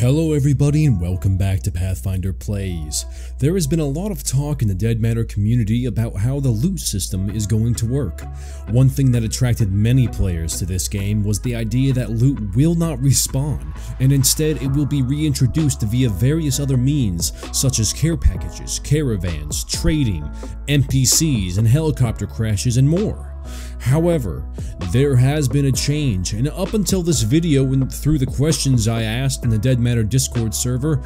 Hello everybody and welcome back to Pathfinder Plays. There has been a lot of talk in the Dead Matter community about how the loot system is going to work. One thing that attracted many players to this game was the idea that loot will not respawn, and instead it will be reintroduced via various other means such as care packages, caravans, trading, NPCs, and helicopter crashes and more. However, there has been a change, and up until this video and through the questions I asked in the Dead Matter Discord server,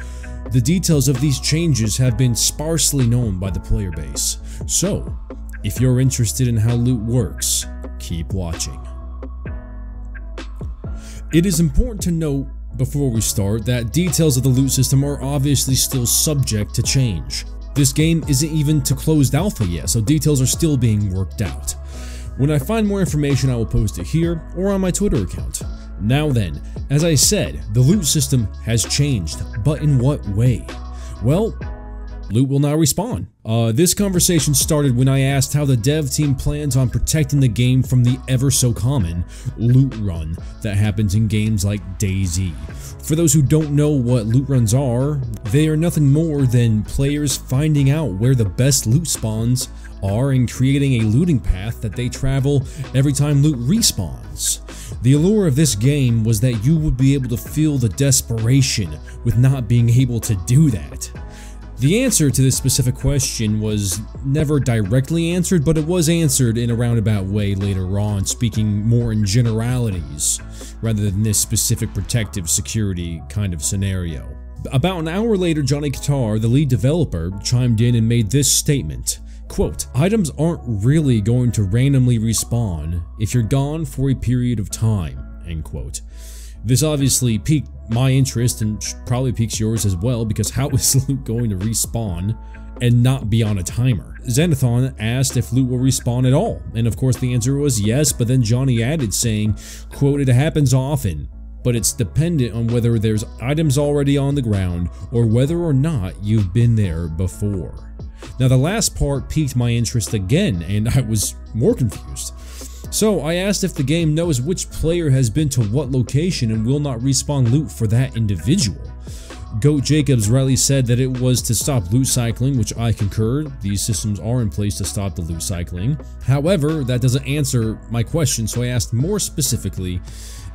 the details of these changes have been sparsely known by the player base. So, if you're interested in how loot works, keep watching. It is important to note before we start that details of the loot system are obviously still subject to change. This game isn't even to closed alpha yet, so details are still being worked out. When I find more information, I will post it here or on my Twitter account. Now then, as I said, the loot system has changed, but in what way? Well, loot will now respawn. This conversation started when I asked how the dev team plans on protecting the game from the ever so common loot run that happens in games like DayZ. For those who don't know what loot runs are, they are nothing more than players finding out where the best loot spawns are and creating a looting path that they travel every time loot respawns. The allure of this game was that you would be able to feel the desperation with not being able to do that. The answer to this specific question was never directly answered, but it was answered in a roundabout way later on, speaking more in generalities rather than this specific protective security kind of scenario. About an hour later, Johnny Qatar, the lead developer, chimed in and made this statement. Quote, "Items aren't really going to randomly respawn if you're gone for a period of time," end quote. This obviously piqued my interest and probably piques yours as well, because how is loot going to respawn and not be on a timer? Xanathon asked if loot will respawn at all, and of course the answer was yes, but then Johnny added saying, quote, "It happens often, but it's dependent on whether there's items already on the ground or whether or not you've been there before." Now the last part piqued my interest again, and I was more confused. So I asked if the game knows which player has been to what location and will not respawn loot for that individual. Goat Jacobs rightly said that it was to stop loot cycling, which I concur. These systems are in place to stop the loot cycling. However, that doesn't answer my question, so I asked more specifically,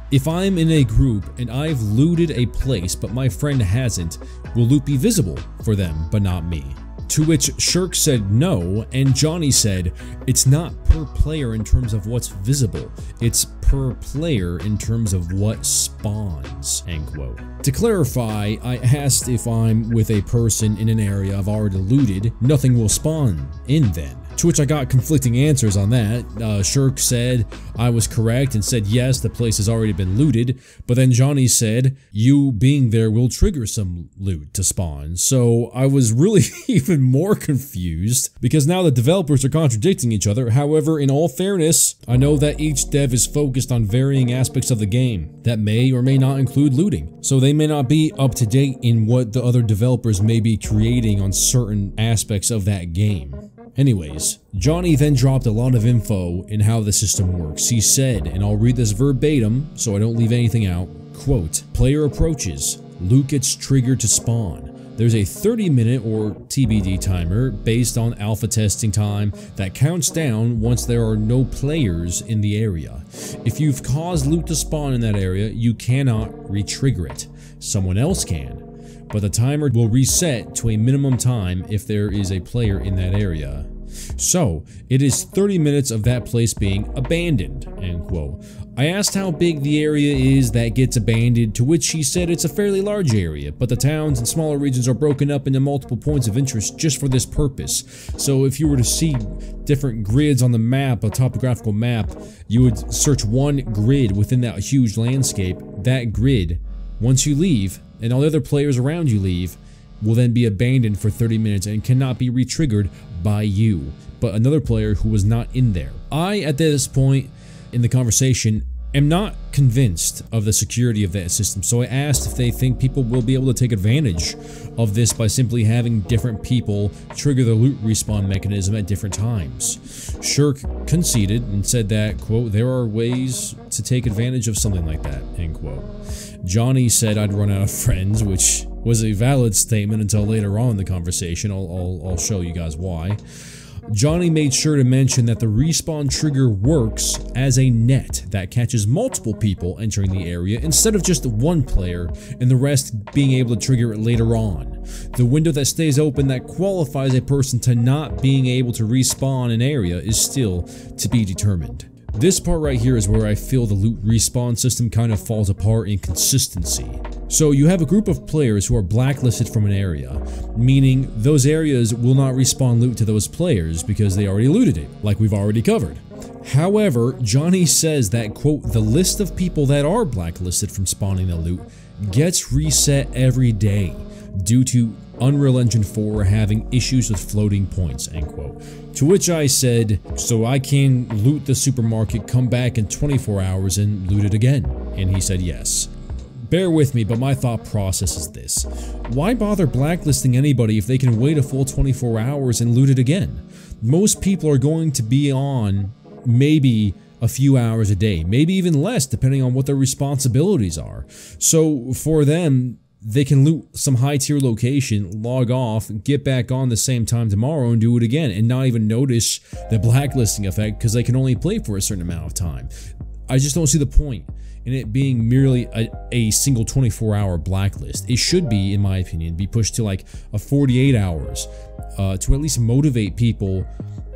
if I'm in a group and I've looted a place but my friend hasn't, will loot be visible for them but not me? To which Shirk said no, and Johnny said, it's not per player in terms of what's visible, it's per player in terms of what spawns, end quote. To clarify, I asked if I'm with a person in an area I've already looted, nothing will spawn in then. To which I got conflicting answers on that. Shirk said I was correct and said yes, the place has already been looted, but then Johnny said you being there will trigger some loot to spawn. So I was really even more confused because now the developers are contradicting each other. However, in all fairness, I know that each dev is focused on varying aspects of the game that may or may not include looting. So they may not be up to date in what the other developers may be creating on certain aspects of that game. Anyways, Johnny then dropped a lot of info in how the system works. He said, and I'll read this verbatim so I don't leave anything out, quote, "Player approaches, loot gets triggered to spawn. There's a 30-minute or TBD timer based on alpha testing time that counts down once there are no players in the area. If you've caused loot to spawn in that area, you cannot re-trigger it. Someone else can. But the timer will reset to a minimum time if there is a player in that area. So, it is 30 minutes of that place being abandoned," end quote. I asked how big the area is that gets abandoned, to which he said it's a fairly large area, but the towns and smaller regions are broken up into multiple points of interest just for this purpose. So if you were to see different grids on the map, a topographical map, you would search one grid within that huge landscape. That grid, once you leave, and all the other players around you leave, will then be abandoned for 30 minutes and cannot be re-triggered by you, but another player who was not in there. I, at this point in the conversation, am not convinced of the security of that system, so I asked if they think people will be able to take advantage of this by simply having different people trigger the loot respawn mechanism at different times. Shirk conceded and said that, quote, "There are ways to take advantage of something like that," end quote. Johnny said I'd run out of friends, which was a valid statement until later on in the conversation. I'll show you guys why. Johnny made sure to mention that the respawn trigger works as a net that catches multiple people entering the area instead of just one player and the rest being able to trigger it later on. The window that stays open that qualifies a person to not being able to respawn an area is still to be determined. This part right here is where I feel the loot respawn system kind of falls apart in consistency. So you have a group of players who are blacklisted from an area, meaning those areas will not respawn loot to those players because they already looted it, like we've already covered. However, Johnny says that, quote, the list of people that are blacklisted from spawning the loot gets reset every day due to Unreal Engine 4 having issues with floating points, end quote. To which I said, so I can loot the supermarket, come back in 24 hours and loot it again? And he said yes. Bear with me, but my thought process is this. Why bother blacklisting anybody if they can wait a full 24 hours and loot it again? Most people are going to be on maybe a few hours a day, maybe even less depending on what their responsibilities are. So for them, they can loot some high tier location, log off, get back on the same time tomorrow and do it again and not even notice the blacklisting effect because they can only play for a certain amount of time. I just don't see the point in it being merely a single 24-hour blacklist. It should be, in my opinion, be pushed to like a 48 hours to at least motivate people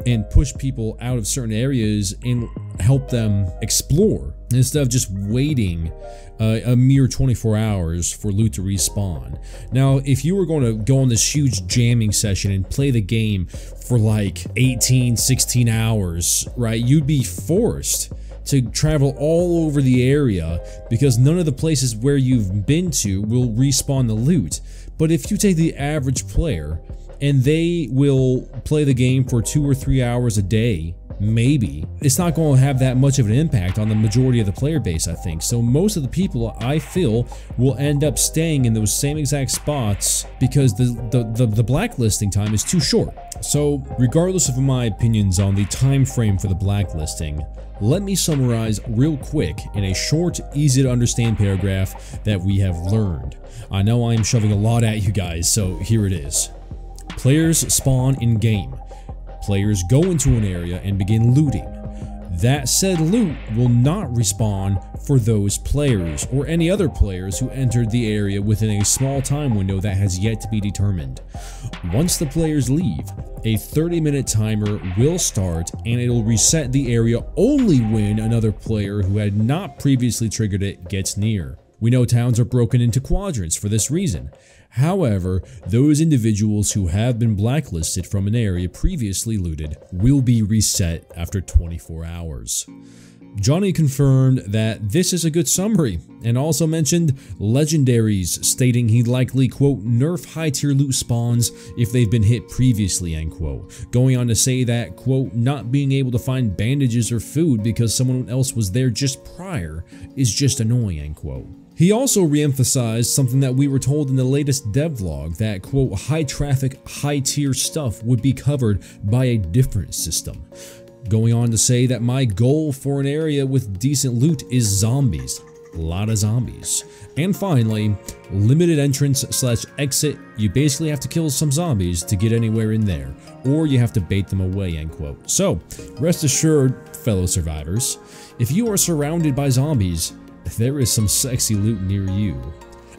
and push people out of certain areas and help them explore instead of just waiting a mere 24 hours for loot to respawn. Now, if you were going to go on this huge jamming session and play the game for like 18, 16 hours, right, you'd be forced to travel all over the area because none of the places where you've been to will respawn the loot. But if you take the average player and they will play the game for 2 or 3 hours a day, maybe, it's not going to have that much of an impact on the majority of the player base, I think. So most of the people, I feel, will end up staying in those same exact spots because the blacklisting time is too short. So regardless of my opinions on the time frame for the blacklisting, let me summarize real quick in a short, easy to understand paragraph that we have learned. I know I'm shoving a lot at you guys, so here it is. Players spawn in game. Players go into an area and begin looting. That said loot will not respawn for those players or any other players who entered the area within a small time window that has yet to be determined. Once the players leave, a 30-minute timer will start and it'll reset the area only when another player who had not previously triggered it gets near. We know towns are broken into quadrants for this reason. However, those individuals who have been blacklisted from an area previously looted will be reset after 24 hours. Johnny confirmed that this is a good summary and also mentioned legendaries, stating he'd likely, quote, nerf high tier loot spawns if they've been hit previously, end quote. Going on to say that, quote, not being able to find bandages or food because someone else was there just prior is just annoying, end quote. He also re-emphasized something that we were told in the latest devlog that, quote, high traffic, high tier stuff would be covered by a different system. Going on to say that my goal for an area with decent loot is zombies. A lot of zombies. And finally, limited entrance / exit. You basically have to kill some zombies to get anywhere in there, or you have to bait them away, end quote. So, rest assured, fellow survivors, if you are surrounded by zombies, there is some sexy loot near you.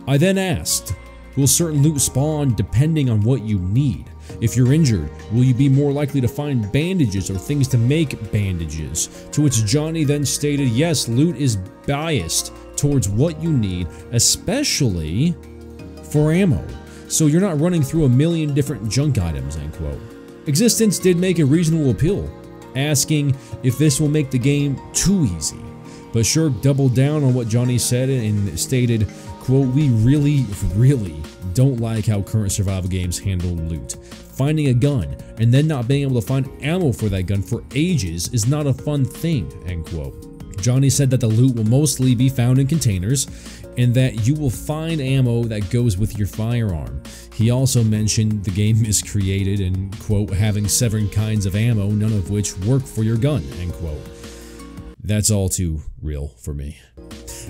I then asked, will certain loot spawn depending on what you need? If you're injured, will you be more likely to find bandages or things to make bandages? To which Johnny then stated, yes, loot is biased towards what you need, especially for ammo. So you're not running through a million different junk items, end quote. Existence did make a reasonable appeal, asking if this will make the game too easy. But Shurk doubled down on what Johnny said and stated, quote, we really don't like how current survival games handle loot. Finding a gun and then not being able to find ammo for that gun for ages is not a fun thing, end quote. Johnny said that the loot will mostly be found in containers and that you will find ammo that goes with your firearm. He also mentioned the game is created and, quote, having 7 kinds of ammo, none of which work for your gun, end quote. That's all too real for me.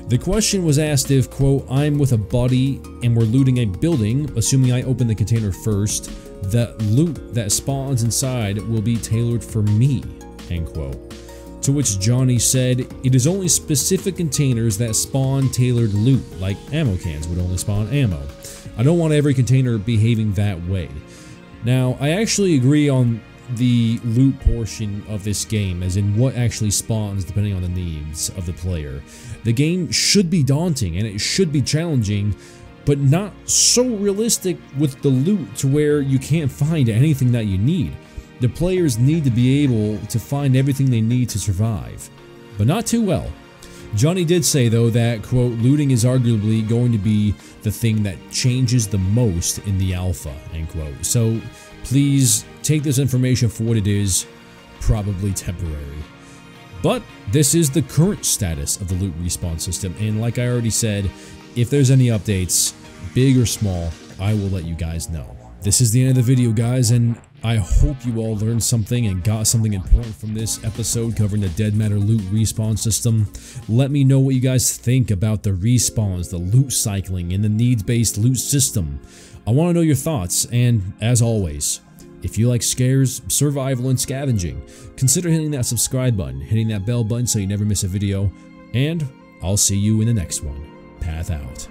The question was asked if, quote, I'm with a buddy and we're looting a building, assuming I open the container first, the loot that spawns inside will be tailored for me, end quote. To which Johnny said, it is only specific containers that spawn tailored loot, like ammo cans would only spawn ammo. I don't want every container behaving that way. Now, I actually agree on the loot portion of this game, as in what actually spawns depending on the needs of the player. The game should be daunting and it should be challenging, but not so realistic with the loot to where you can't find anything that you need. The players need to be able to find everything they need to survive, but not too well. Johnny did say though that, quote, looting is arguably going to be the thing that changes the most in the alpha, end quote. So please take this information for what it is, probably temporary. But this is the current status of the loot respawn system, and like I already said, if there's any updates, big or small, I will let you guys know. This is the end of the video, guys, and I hope you all learned something and got something important from this episode covering the Dead Matter loot respawn system. Let me know what you guys think about the respawns, the loot cycling, and the needs-based loot system. I want to know your thoughts, and as always, if you like scares, survival, and scavenging, consider hitting that subscribe button, hitting that bell button so you never miss a video, and I'll see you in the next one. Path out.